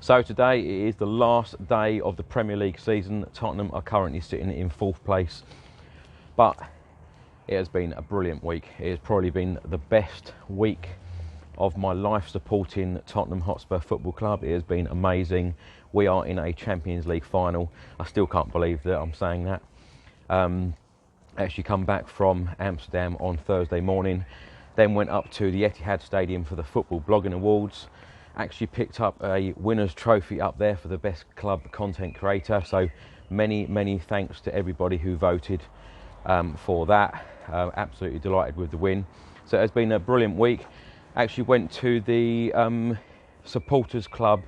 So today it is the last day of the Premier League season. Tottenham are currently sitting in 4th place, but it has been a brilliant week. It has probably been the best week of my life supporting Tottenham Hotspur Football Club. It has been amazing. We are in a Champions League final. I still can't believe that I'm saying that. Actually come back from Amsterdam on Thursday morning, then went up to the Etihad Stadium for the Football Blogging Awards. Actually picked up a winner's trophy up there for the best club content creator. So many thanks to everybody who voted for that. Absolutely delighted with the win. So it has been a brilliant week. Actually went to the supporters club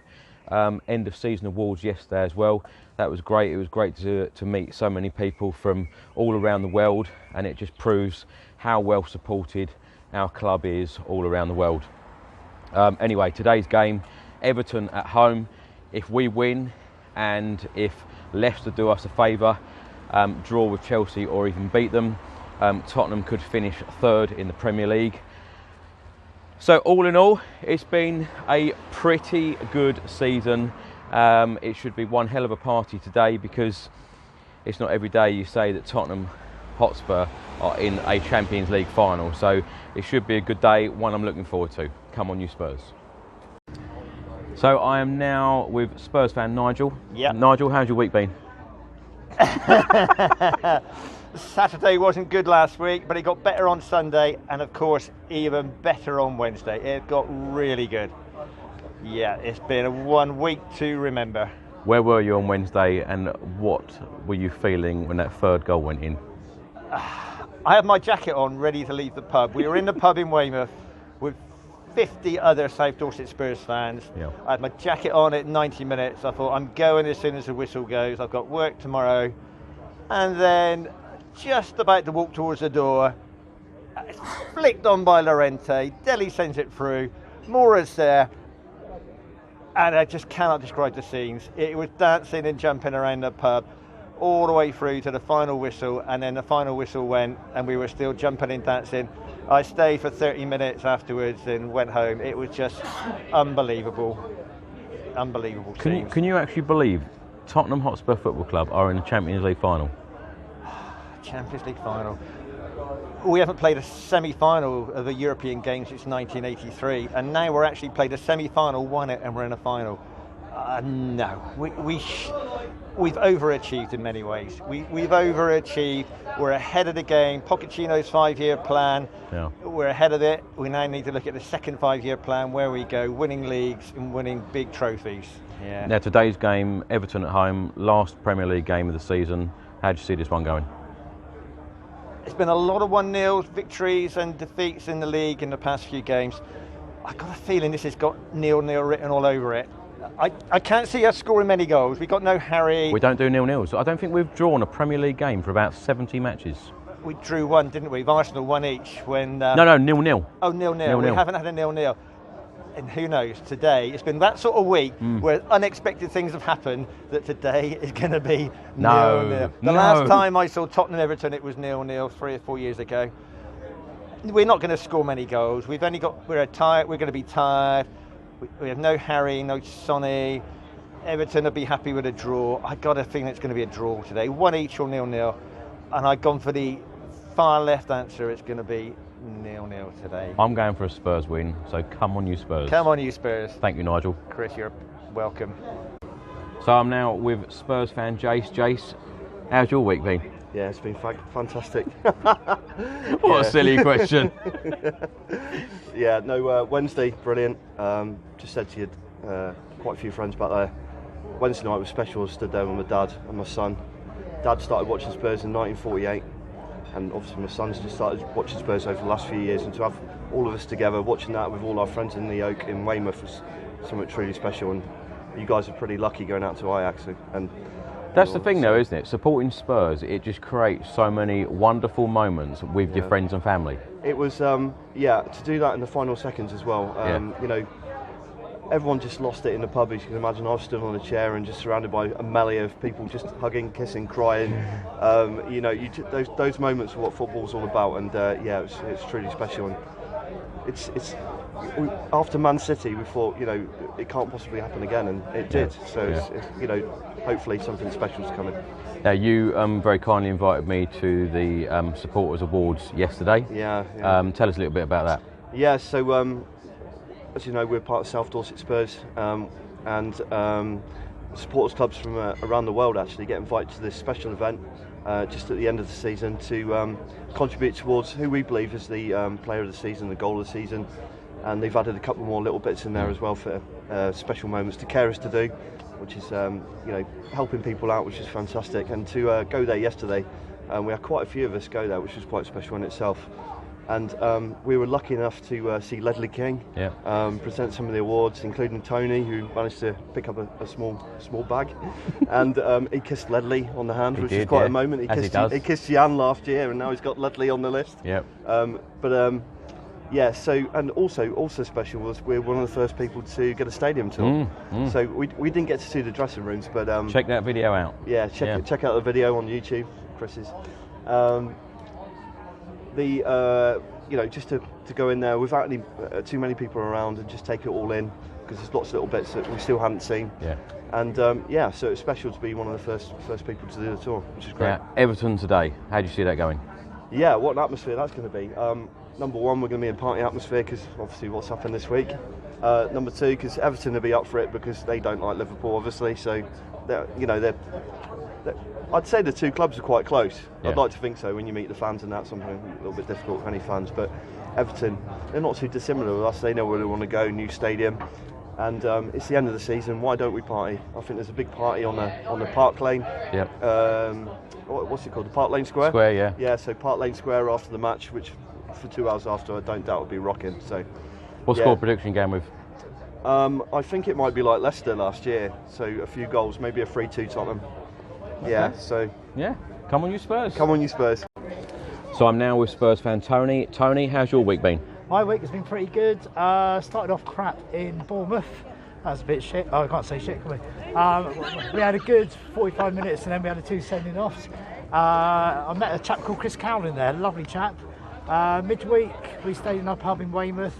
end of season awards yesterday as well. That was great. It was great to meet so many people from all around the world, and it just proves how well supported our club is all around the world. Anyway, today's game, Everton at home. If we win and if Leicester do us a favour, draw with Chelsea or even beat them, Tottenham could finish 3rd in the Premier League. So all in all, it's been a pretty good season. It should be one hell of a party today, because it's not every day you say that Tottenham Hotspur are in a Champions League final. So it should be a good day, one I'm looking forward to. Come on, you Spurs. So I am now with Spurs fan Nigel. Yep. Nigel, how's your week been? Saturday wasn't good last week, but it got better on Sunday, and of course even better on Wednesday. It got really good. Yeah, it's been a 1 week to remember. Where were you on Wednesday, and what were you feeling when that 3rd goal went in? I had my jacket on, ready to leave the pub. We were in the pub in Weymouth with 50 other South Dorset Spurs fans. Yeah. I had my jacket on at 90 minutes. I thought, I'm going as soon as the whistle goes. I've got work tomorrow. And then, just about to walk towards the door, it's flicked on by Llorente. Dele sends it through. Mora's there. And I just cannot describe the scenes. It was dancing and jumping around the pub all the way through to the final whistle, and then the final whistle went and we were still jumping and dancing. I stayed for 30 minutes afterwards and went home. It was just unbelievable scenes. Can you actually believe Tottenham Hotspur Football Club are in the Champions League final? Champions League final. We haven't played a semi-final of a European game since 1983, and now we're actually played a semi-final, won it, and we're in a final. No, we've overachieved in many ways. We've overachieved. We're ahead of the game. Pochettino's 5-year plan. Yeah. We're ahead of it. We now need to look at the second 5-year plan, where we go, winning leagues and winning big trophies. Yeah. Now today's game, Everton at home, last Premier League game of the season. How do you see this one going? It's been a lot of 1-0 victories and defeats in the league in the past few games. I've got a feeling this has got 0-0 written all over it. I can't see us scoring many goals. We've got no Harry. We don't do 0-0s. I don't think we've drawn a Premier League game for about 70 matches. We drew one, didn't we? Arsenal won each when... No, 0-0. Oh, 0-0. We haven't had a 0-0. And who knows, today, it's been that sort of week where unexpected things have happened, that today is going to be 0-0. The last time I saw Tottenham Everton, it was 0-0 3 or 4 years ago. We're not going to score many goals. We're going to be tired. We have no Harry, no Sonny. Everton will be happy with a draw. I got a feeling it's going to be a draw today. 1 each or 0-0. And I've gone for the far left answer. It's going to be 0-0 today. I'm going for a Spurs win, so come on you Spurs. Come on you Spurs. Thank you, Nigel. Chris, you're welcome. So I'm now with Spurs fan Jace. Jace, how's your week been? Yeah, it's been fantastic. What a silly question. Yeah, no, Wednesday, brilliant. Just said to you, quite a few friends back there. Wednesday night was special. I stood there with my dad and my son. Dad started watching Spurs in 1948, and obviously my son's just started watching Spurs over the last few years, and to have all of us together watching that with all our friends in the Oak in Weymouth was something truly special. And you guys are pretty lucky going out to Ajax, and that's the thing though, isn't it? Supporting Spurs, it just creates so many wonderful moments with your friends and family. It was, yeah, to do that in the final seconds as well. You know, everyone just lost it in the pub, as you can imagine. I was stood on a chair and just surrounded by a melee of people just hugging, kissing, crying. You know, those moments are what football's all about, and yeah, it's truly special. And it's after Man City, we thought, you know, it can't possibly happen again, and it did. So, it's, you know, hopefully something special is coming. Now, you very kindly invited me to the Supporters Awards yesterday. Yeah. Tell us a little bit about that. Yeah, so as you know, we're part of South Dorset Spurs, and supporters clubs from around the world actually get invited to this special event just at the end of the season to contribute towards who we believe is the player of the season, the goal of the season, and they've added a couple more little bits in there as well for special moments to carers to do, which is you know, helping people out, which is fantastic. And to go there yesterday, we had quite a few of us go there, which was quite special in itself. And we were lucky enough to see Ledley King present some of the awards, including Tony, who managed to pick up a small bag, and he kissed Ledley on the hand, which was quite a moment. He kissed Jan last year, and now he's got Ledley on the list. Yeah, so, and also special was we're one of the first people to get a stadium tour. So we didn't get to see the dressing rooms, but check that video out. Yeah, check out the video on YouTube, Chris's. You know, just to go in there without any too many people around and just take it all in, because there's lots of little bits that we still haven't seen. Yeah. And so it's special to be one of the first people to do the tour, which is great. Yeah. Everton today, how do you see that going? Yeah, what an atmosphere that's going to be. Number one, we're going to be in party atmosphere because obviously what's happened this week. Number two, because Everton will be up for it because they don't like Liverpool, obviously. So, they're I'd say the two clubs are quite close. Yeah. I'd like to think so when you meet the fans, and that's something a little bit difficult for any fans. But Everton, they're not too dissimilar with us. They know where they want to go, new stadium, and it's the end of the season. Why don't we party? I think there's a big party on the Park Lane. Yeah. What's it called? The Park Lane Square. Square, yeah. Yeah. So Park Lane Square after the match, which for 2 hours after, I don't doubt will be rocking. So. What score prediction game with? I think it might be like Leicester last year. So a few goals, maybe a 3-2 Tottenham. Okay. Yeah, so... Yeah, come on you Spurs. Come on you Spurs. So I'm now with Spurs fan Tony. Tony, how's your week been? My week has been pretty good. Started off crap in Bournemouth. That was a bit shit. Oh, I can't say shit, can we? We had a good 45 minutes and then we had 2 sending offs. I met a chap called Chris Cowlin there, lovely chap. Midweek, we stayed in our pub in Weymouth.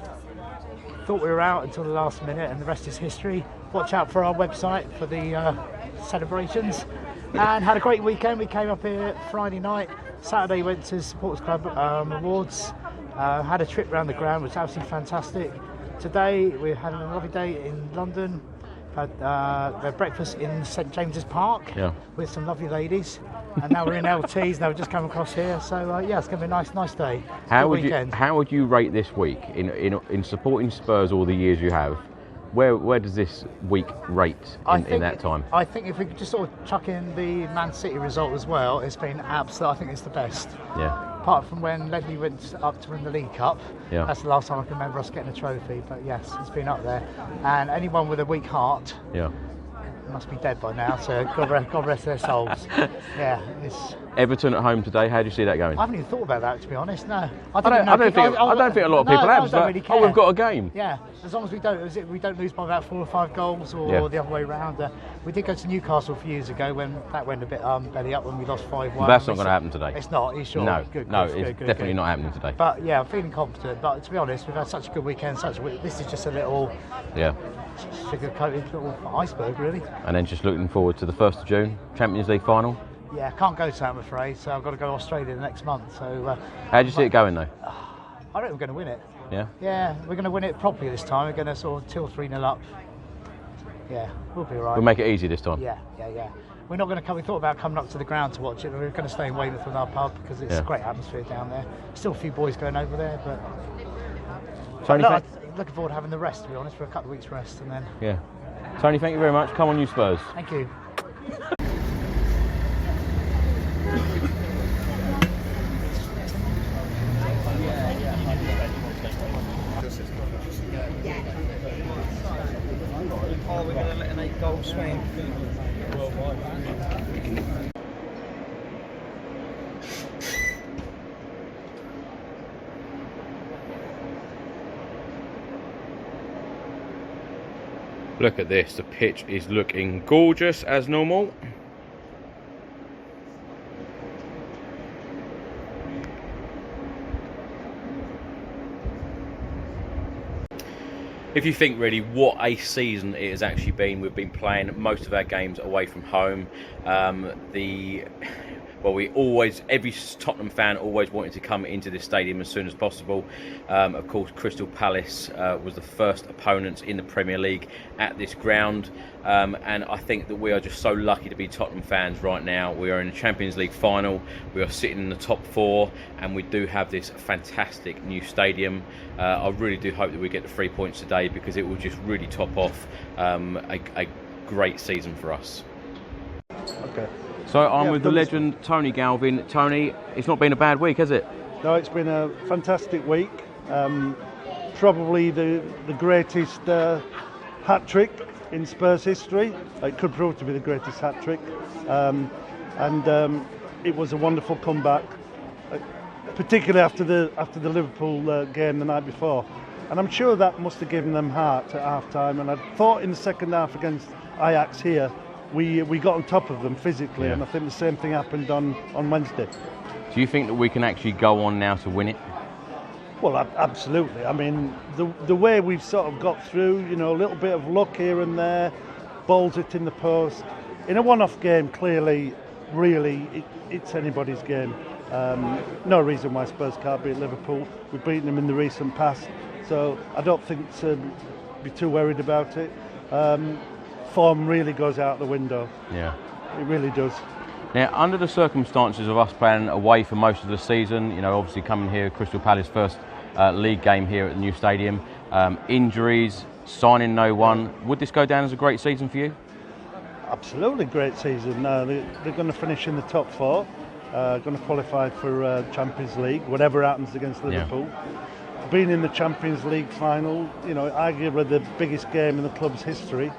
Thought we were out until the last minute, and the rest is history. Watch out for our website for the celebrations. And had a great weekend. We came up here Friday night. Saturday went to Supporters Club Awards. Had a trip around the ground, which was absolutely fantastic. Today we had a lovely day in London. Had breakfast in St James's Park with some lovely ladies. And now we're in LTs. Now we've just come across here. So it's going to be a nice day. How would you rate this week in supporting Spurs all the years you have? Where does this week rate in that time? I think if we could just sort of chuck in the Man City result as well, it's been absolute. I think it's the best. Yeah. Apart from when Ledley went up to win the League Cup, that's the last time I can remember us getting a trophy. But yes, it's been up there. And anyone with a weak heart, must be dead by now. So God rest their souls. Yeah. Everton at home today. How do you see that going? I haven't even thought about that, to be honest. No, I don't think a lot of people have. But really care. We've got a game. Yeah, as long as we don't lose by about 4 or 5 goals, or the other way around. We did go to Newcastle a few years ago when that went a bit belly up when we lost 5-1. That's not going to happen today. It's not. Are you sure? No, it's definitely not happening today. But yeah, I'm feeling confident. But to be honest, we've had such a good weekend. This is just a little sugar-coated little iceberg, really. And then just looking forward to the 1st of June Champions League final. Yeah, can't go to that, I'm afraid. So I've got to go to Australia the next month. So how do you see it going though? I reckon we're going to win it. Yeah. Yeah, we're going to win it properly this time. We're going to sort of 2 or 3-0 up. Yeah, we'll be all right. We'll make it easy this time. Yeah. We're not going to come. We thought about coming up to the ground to watch it, but we're going to stay in Weymouth with our pub because it's a great atmosphere down there. Still a few boys going over there, but Tony, looking forward to having the rest, to be honest, for a couple of weeks rest, and then. Yeah. Tony, thank you very much. Come on, you Spurs. Thank you. We're going to let an 8-goal swing. Look at this, the pitch is looking gorgeous as normal. if you think really what a season it has actually been, we've been playing most of our games away from home. Every Tottenham fan always wanted to come into this stadium as soon as possible. Of course, Crystal Palace was the first opponent in the Premier League at this ground. And I think that we are just so lucky to be Tottenham fans right now. We are in the Champions League final. We are sitting in the top 4, and we do have this fantastic new stadium. I really do hope that we get the 3 points today, because it will just really top off a great season for us. Okay. So I'm with the legend Tony Galvin. Tony, it's not been a bad week, has it? No, it's been a fantastic week. Probably the greatest hat-trick in Spurs history. It could prove to be the greatest hat-trick. It was a wonderful comeback, particularly after the Liverpool game the night before. And I'm sure that must have given them heart at half-time. And I thought in the second half against Ajax here, we got on top of them physically, and I think the same thing happened on Wednesday. Do you think that we can actually go on now to win it? Well, absolutely. I mean, the way we've sort of got through, you know, a little bit of luck here and there, balls it in the post. In a one-off game, clearly, really, it's anybody's game. No reason why Spurs can't beat Liverpool. We've beaten them in the recent past, so I don't think to be too worried about it. Form really goes out the window. Yeah, it really does. Now, under the circumstances of us playing away for most of the season, you know, obviously coming here, Crystal Palace first league game here at the new stadium, injuries, signing no one, would this go down as a great season for you? Absolutely great season. They're going to finish in the top 4, going to qualify for Champions League, whatever happens against Liverpool. Yeah. Being in the Champions League final, you know, arguably the biggest game in the club's history.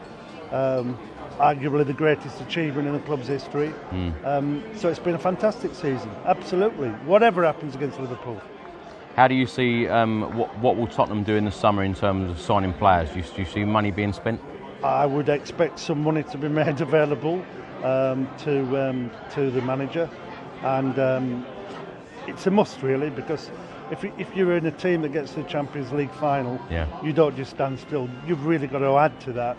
Arguably the greatest achievement in the club's history. So it's been a fantastic season, absolutely. Whatever happens against Liverpool. How do you see what will Tottenham do in the summer in terms of signing players? Do you see money being spent? I would expect some money to be made available to the manager, and it's a must really, because if you're in a team that gets to the Champions League final, you don't just stand still. You've really got to add to that.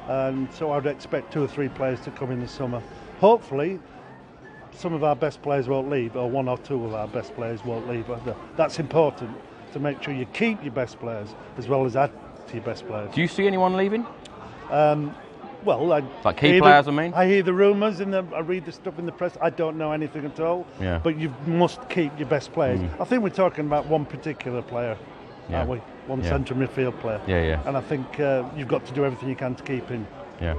And so I'd expect 2 or 3 players to come in the summer. Hopefully, some of our best players won't leave, or 1 or 2 of our best players won't leave. That's important, to make sure you keep your best players as well as add to your best players. Do you see anyone leaving? Well, like key players, I mean? I hear the rumours, I read the stuff in the press. I don't know anything at all. Yeah. But you must keep your best players. I think we're talking about one particular player. Aren't we? One centre midfield player. Yeah. And I think you've got to do everything you can to keep him. Yeah.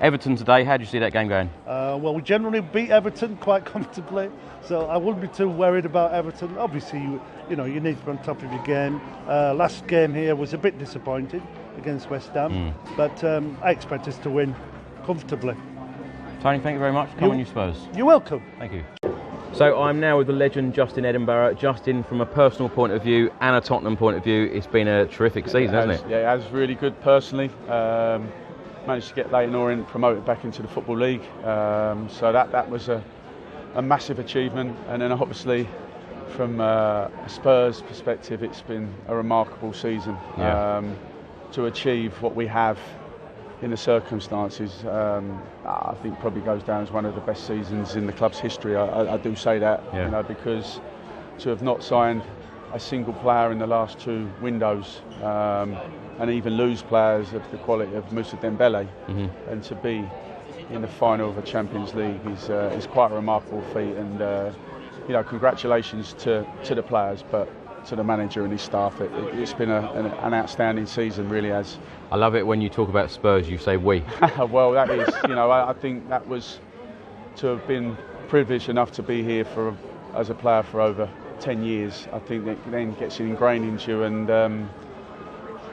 Everton today, how do you see that game going? Well, we generally beat Everton quite comfortably, so I wouldn't be too worried about Everton. Obviously, you know, you need to be on top of your game. Last game here was a bit disappointing against West Ham, but I expect us to win comfortably. Tony, thank you very much. Come on, you Spurs. You're welcome. Thank you. So I'm now with the legend Justin Edinburgh. Justin, from a personal point of view and a Tottenham point of view, it's been a terrific season, hasn't it? Yeah, it has. Really good personally. Managed to get Leyton Orient promoted back into the Football League. So that was a massive achievement. And then obviously from a Spurs perspective, it's been a remarkable season. To achieve what we have in the circumstances, I think probably goes down as one of the best seasons in the club's history. I do say that, you know, because to have not signed a single player in the last 2 windows, and even lose players of the quality of Moussa Dembele, and to be in the final of a Champions League is quite a remarkable feat. And you know, congratulations to the players, but to the manager and his staff. It's been an outstanding season, really has. I love it when you talk about Spurs, you say we. Well, that is, you know, I think that was to have been privileged enough to be here as a player for over 10 years. I think that then gets ingrained into you, and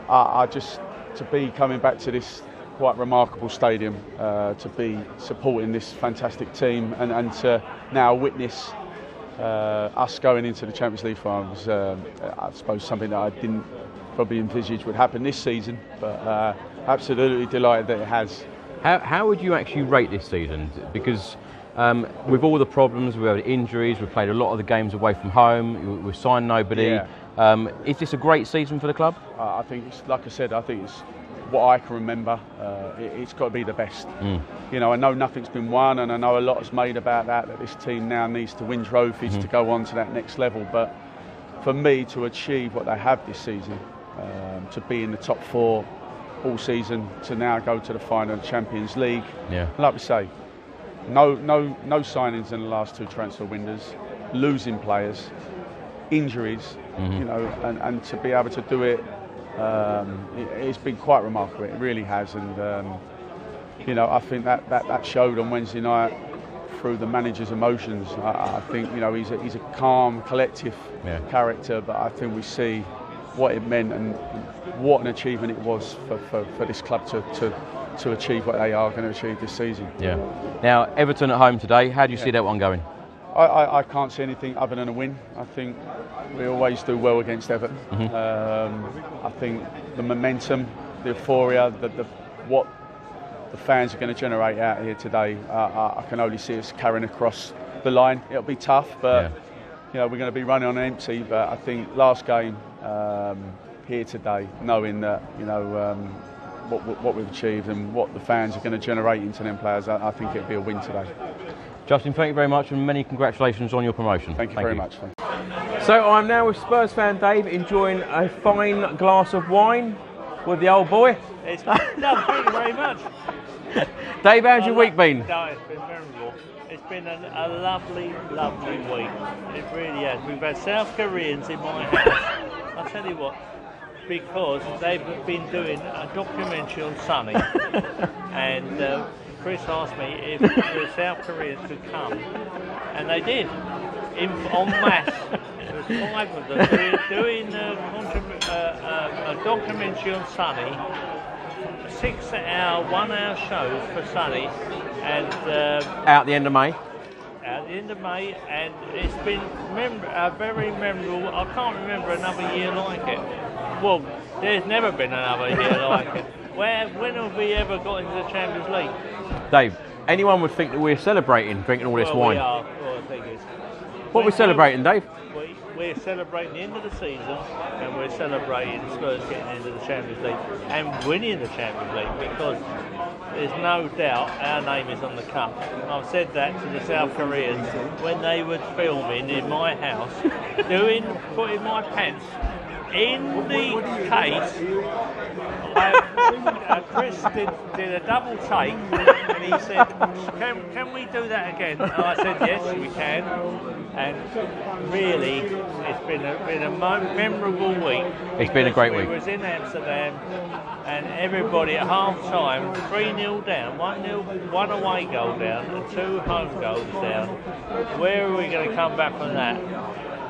I just, to be coming back to this quite remarkable stadium, to be supporting this fantastic team, and to now witness us going into the Champions League finals, I suppose something that I didn't probably envisage would happen this season, but absolutely delighted that it has. How would you actually rate this season? Because with all the problems, we've had injuries, we've played a lot of the games away from home, we've signed nobody, Is this a great season for the club? I think, it's, like I said, I think it's what I can remember. It's got to be the best. You know, I know nothing's been won, and I know a lot is made about that this team now needs to win trophies to go on to that next level. But for me, to achieve what they have this season, to be in the top 4 all season, to now go to the final of the Champions League, like we say, no signings in the last 2 transfer windows, losing players, injuries, you know, and to be able to do it, it's been quite remarkable. It really has, and you know, I think that showed on Wednesday night through the manager's emotions. I think, you know, he's a calm, collective character, but I think we see what it meant and what an achievement it was for this club to achieve what they are going to achieve this season. Yeah. Now, Everton at home today. How do you see that one going? I can't see anything other than a win. I think we always do well against Everton. I think the momentum, the euphoria, what the fans are going to generate out here today, I can only see us carrying across the line. It'll be tough, but you know, we're going to be running on empty. But I think last game here today, knowing that, you know, what we've achieved and what the fans are going to generate into them players, I think it'll be a win today. Justin, thank you very much, and many congratulations on your promotion. Thank you very much. So I'm now with Spurs fan Dave, enjoying a fine glass of wine with the old boy. It's thank you very much. Dave, how's your week been? No, it's been memorable. It's been a lovely, lovely week. It really has. We've had South Koreans in my house. I'll tell you what, because they've been doing a documentary on Sonny, and Chris asked me if the South Koreans could come, and they did, en masse. There was 5 of them doing a documentary on Sonny, 6-hour, 1-hour shows for Sonny, and out the end of May. At the end of May, and it's been very memorable. I can't remember another year like it. Well, there's never been another year like it. When have we ever got into the Champions League? Dave, anyone would think that we're celebrating drinking all this wine. We are. Well, the thing is, what are we celebrating, Dave? We're celebrating the end of the season, and we're celebrating Spurs getting into the Champions League and winning the Champions League, because there's no doubt our name is on the cup. I've said that to the South Koreans when they were filming in my house, putting my pants in the case. Chris did a double take, and he said, can we do that again? And I said, yes, we can. And really, it's been a memorable week. It's been a great week. We was in Amsterdam, and everybody at half time, 3-0 down, 1-0, 1 away goal down, and 2 home goals down. Where are we going to come back from that?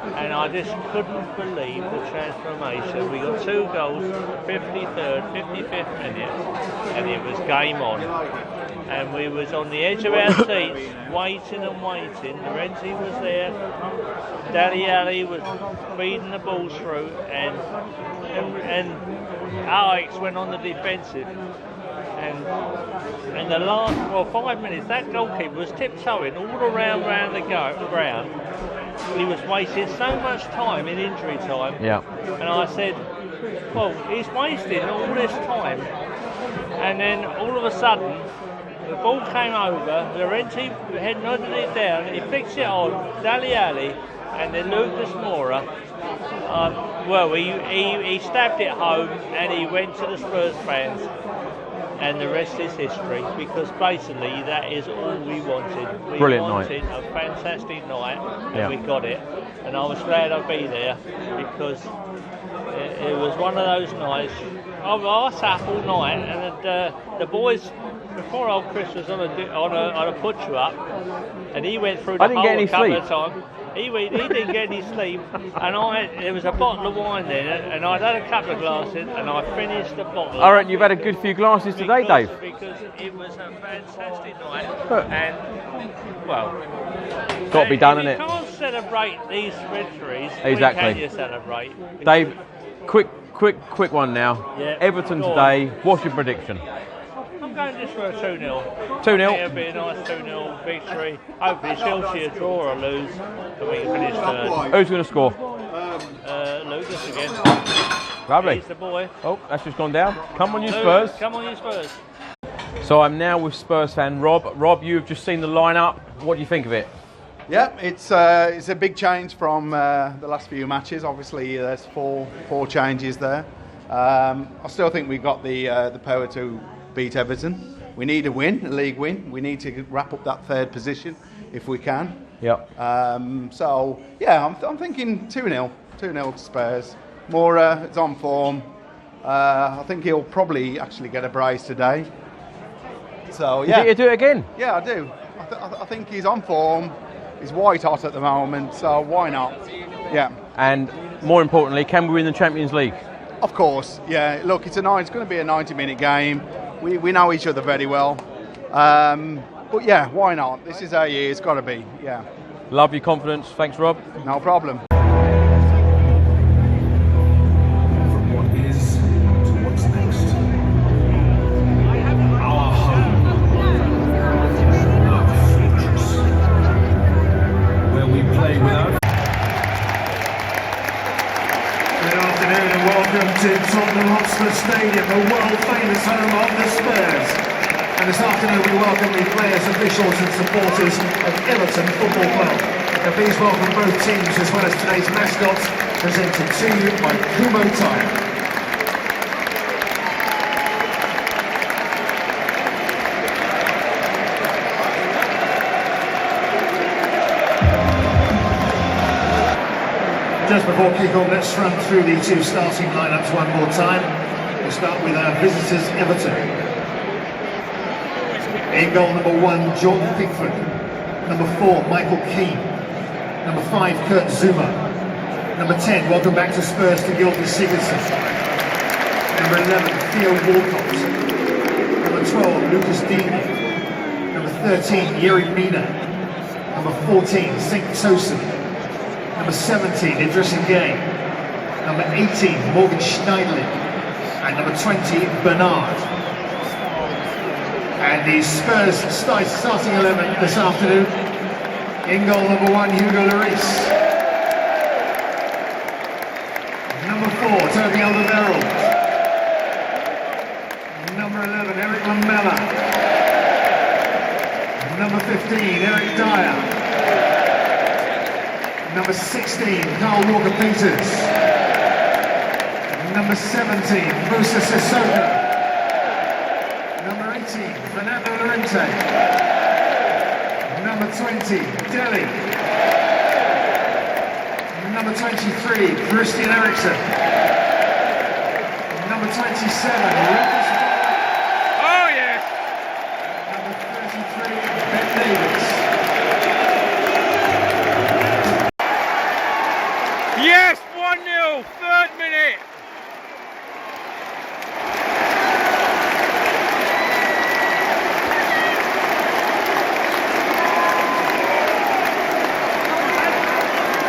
And I just couldn't believe the transformation. We got 2 goals, 53rd, 55th minute, and it was game on. And we was on the edge of our seats, waiting and waiting. Renzi was there, Dali Ali was feeding the balls through, and Alex went on the defensive. And the last 5 minutes, that goalkeeper was tiptoeing all around the ground. He was wasting so much time in injury time. Yeah. And I said, well, he's wasting all this time. And then all of a sudden, the ball came over, Laurenti had nodded it down, he fixed it on, Dali Ali, and then Lucas Moura, he stabbed it home, and he went to the Spurs fans. And the rest is history, because basically that is all we wanted. We wanted a fantastic night, and we got it. And I was glad I'd be there, because it was one of those nights. I sat all night, and the boys, before old Chris was on a put-you-up, and he went through the whole a couple of times. He didn't get any sleep, and there was a bottle of wine there, and I'd had a couple of glasses, and I finished the bottle. All right, you've had a good few glasses today, Dave. Because it was a fantastic night, and well, got to be done, innit? You can't celebrate these victories. Exactly. When can you celebrate? Dave, quick one now. Yeah, Everton today. What's your prediction? I'm I'm going just for a 2-0. 2-0. It'll be a nice 2-0 victory. Hopefully Chelsea a draw or lose, and we can finish third. Who's going to score? Lucas again. Lovely. He's the boy. Oh, that's just gone down. Come on, you Spurs. Come on, you Spurs. So I'm now with Spurs fan Rob. Rob, you've just seen the lineup. What do you think of it? Yeah, it's a big change from the last few matches. Obviously, there's four changes there. I still think we've got the power to beat Everton. We need a win, a league win. We need to wrap up that third position if we can. Yep. So yeah, I'm thinking 2-0 Spurs. Moura is on form. I think he'll probably actually get a brace today. So yeah, you do it again? Yeah, I do. I think he's on form. He's white hot at the moment, so why not? Yeah. And more importantly, can we win the Champions League? Of course. Yeah. Look, it's going to be a 90-minute game. We know each other very well. But yeah, why not? This is our year. It's got to be. Yeah. Love your confidence. Thanks, Rob. No problem. To Tottenham Hotspur Stadium, the world-famous home of the Spurs. And this afternoon we welcome the players, officials and supporters of Everton Football Club. And please welcome both teams as well as today's mascots, presented to you by Kumo Tire. Just before kick-off, let's run through the two starting lineups one more time. We'll start with our visitors, Everton. In goal, number 1, Jordan Pickford. Number 4, Michael Keane. Number 5, Kurt Zouma. Number 10, welcome back to Spurs to Gylfi Sigurdsson. Number 11, Theo Walcott. Number 12, Lucas Digne. Number 13, Yerry Mina. Number 14, St. Tosin. Number 17, Idrissa Gueye. Number 18, Morgan Schneiderlin. And number 20, Bernard. And the Spurs starting 11 this afternoon. In goal, number 1, Hugo Lloris. Number 4, Toby Alderweireld. Number 11, Eric Lamela. Number 15, Eric Dyer. Number 16, Carl Walker-Peters. Number 17, Musa Sissoko. Number 18, Fernando Llorente. Number 20, Dele. Number 23, Christian Eriksen. Number 27, Lucas. Oh yes! Number 33, Ben Davies. Yes, 1-0, third minute.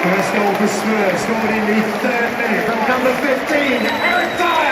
First goal for Spurs, scored in the third minute from number 15, Eric Dyer.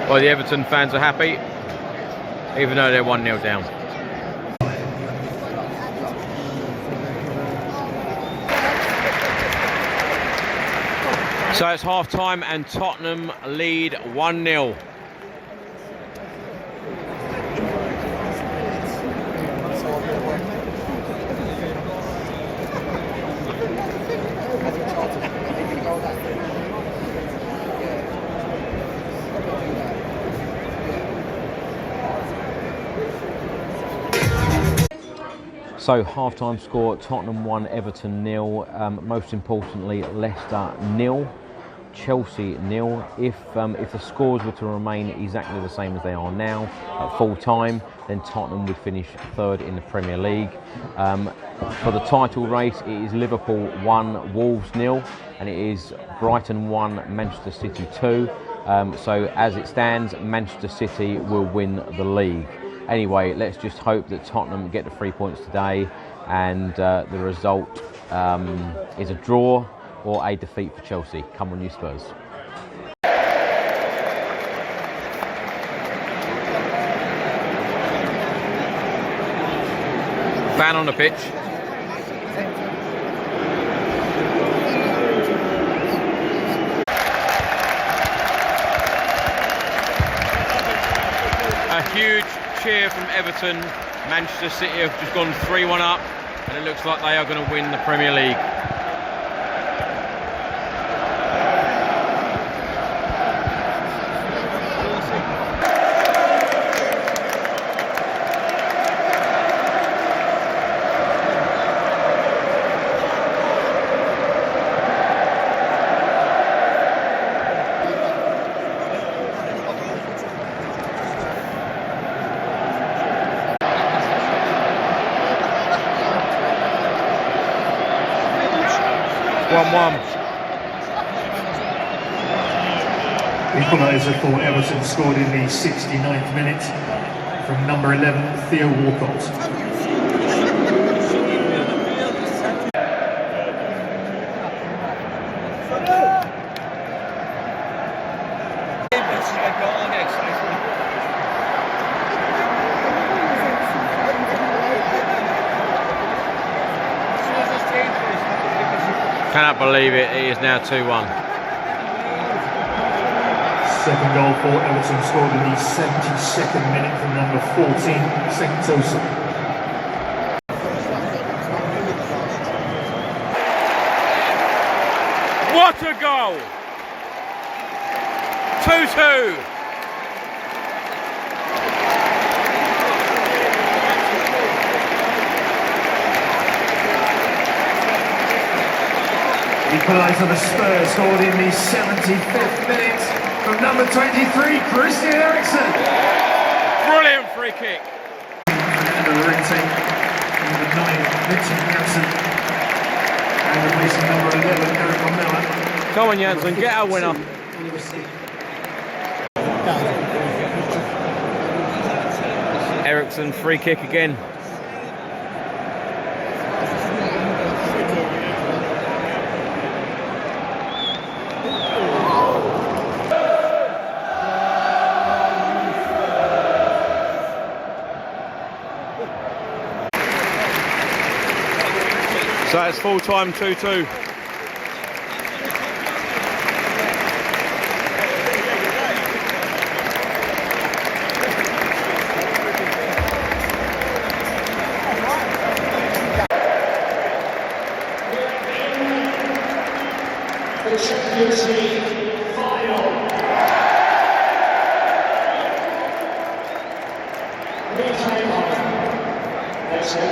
Well, the Everton fans are happy, even though they're 1-0 down. So it's half time and Tottenham lead 1-0. So half-time score, Tottenham 1, Everton 0. Most importantly, Leicester 0, Chelsea 0. If the scores were to remain exactly the same as they are now at full time, then Tottenham would finish third in the Premier League. For the title race, it is Liverpool 1, Wolves 0, and it is Brighton 1, Manchester City 2. So as it stands, Manchester City will win the league. Anyway, let's just hope that Tottenham get the 3 points today and the result is a draw or a defeat for Chelsea. Come on, you Spurs. Fan on the pitch. A huge cheer from Everton. Manchester City have just gone 3-1 up and it looks like they are going to win the Premier League. Equaliser for Everton scored in the 69th minute from number 11, Theo Walcott. Cannot believe it, it is now 2-1. Second goal for Everton scored in the 72nd minute from number 14, Sentosa. What a goal! 2-2. Equaliser the Spurs scored in the 75th minute from number 23, Christian Eriksen. Brilliant free kick. Number 9, Vincent Janssen. And replacing number 11, Eric Miller. Come on, Janssen, get our winner. Eriksen, free kick again. So it's full time 2-2. The Champions League final. Let's go.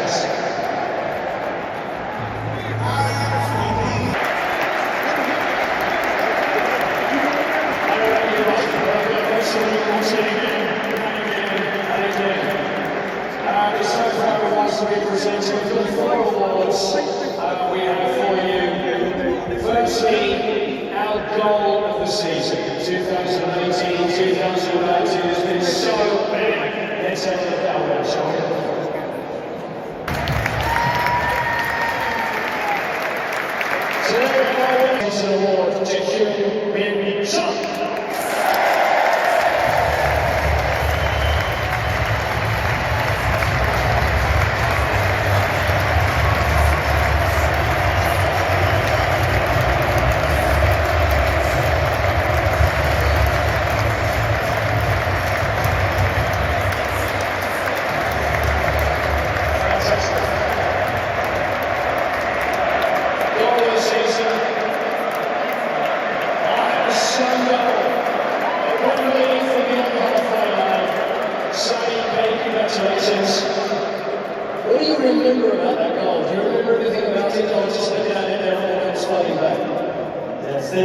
To be presenting the 4 awards we have for you. Firstly, our goal of the season, 2018-2019, has been so big. Let's end it that way, shall we? Today we award this award to Yuminsawa.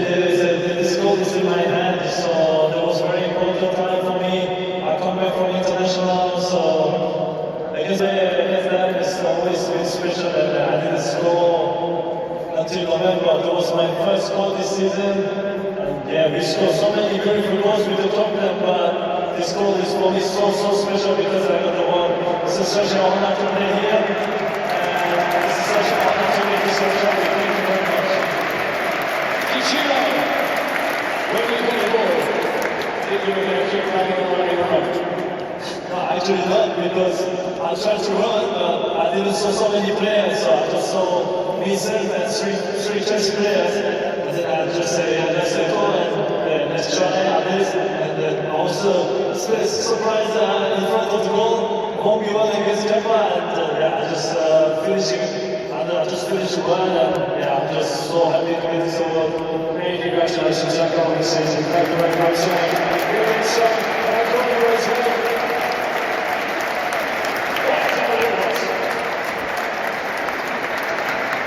this goal is in my hand, so that was a very important time for me. I come back from international, so I guess that has always been special, and I didn't score until November. That was my first goal this season, and yeah, we scored so many beautiful goals with the Tottenham, but this goal is for me so special because I got the one. It's such an honor to play here, and it's such an honor to make this show. Thank you very much. Did you know when you hit the ball that you were going to keep running around? No, actually not, because I tried to run, but I didn't saw so many players, so I just saw myself and three Chelsea players, and then I just say, let's go and let's try this, and then I was surprised in front of the goal, home you won against Kepa, and yeah, I just finished well, and yeah, I'm just so happy to get this award. Many congratulations, I can't wait season. Thank you very much.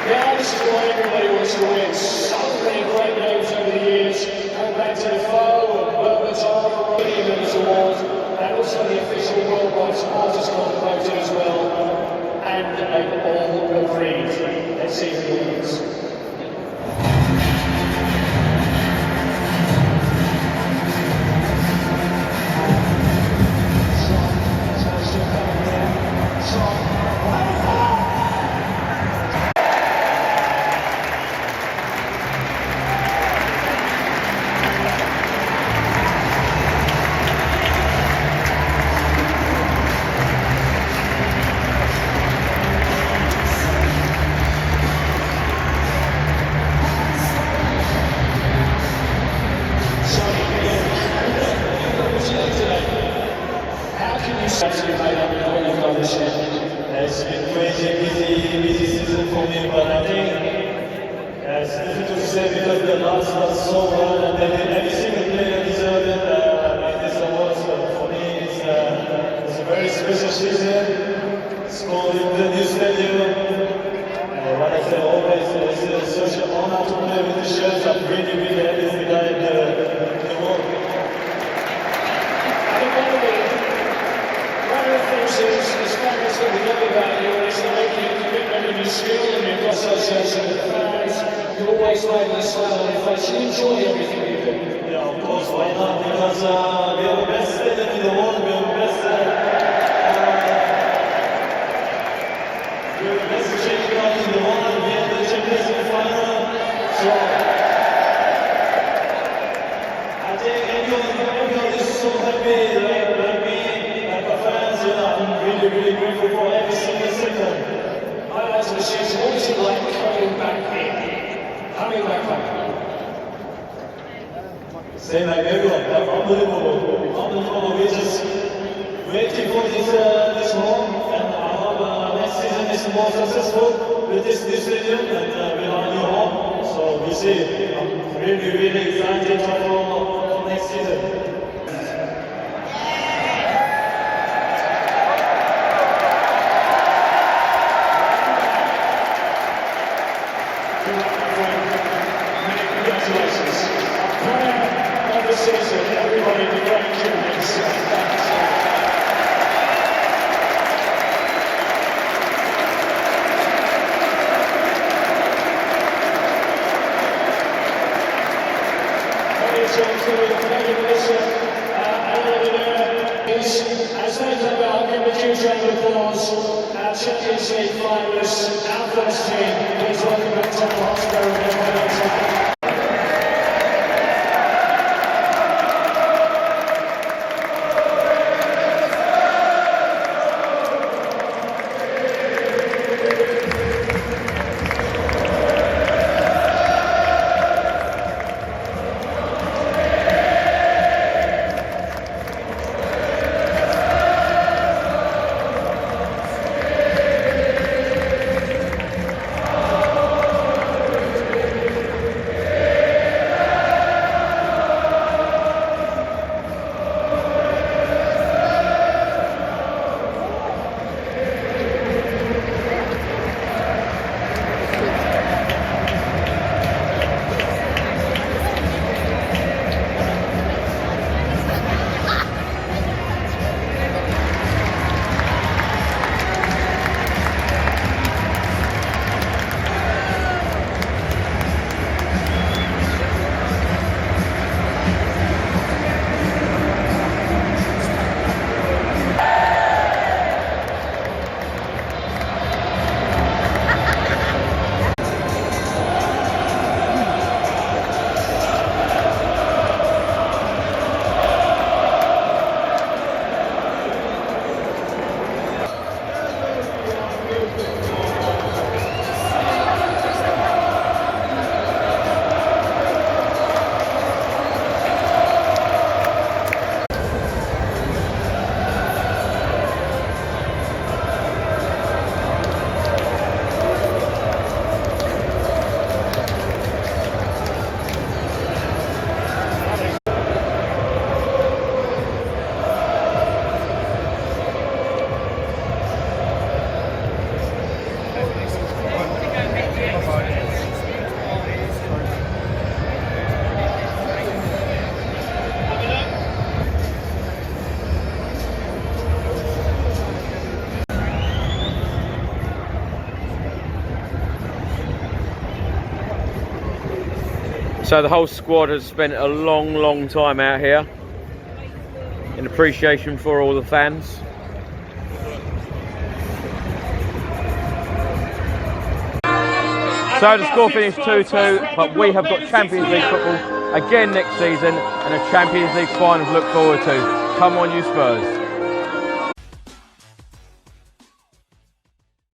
Yeah, this is why everybody wants to win. So many great names over the years. Going back to the Foe and Berbatov, winning those awards, and also the official worldwide supporters club voted as well. And they all agreed. Let's see who wins. It's been crazy, busy season for me, but I think it's difficult to say because the last was so well, and then every single player deserved it like this award. So for me, it's a very special season. Scored in the new stadium. Like I said, always it's such an honor to play with the shirts. I'm really happy to be the award. One of the things is fans that we know about you is that making a commitment in your skill and your association with the fans. You always make them smile on your face. You enjoy everything you do. Yeah, of course, why not? Because we are the best stadium in the world. We are the best. We are the best champion in the world. We are the Champions League final. So I think everyone is so happy, like me. I'm really grateful for every single second. I like to see what is it like coming back here? Coming back home. Same like everyone, unbelievable. We're just waiting for this home, and I hope next season is more successful with this new stadium and with our new home. So we'll see. I'm really excited for next season. Champions League finalists, our first team. Please welcome back Tottenham Hotspur and So the whole squad has spent a long time out here in appreciation for all the fans. So the score finished 2-2, but we have got Champions League football again next season and a Champions League final to look forward to. Come on, you Spurs.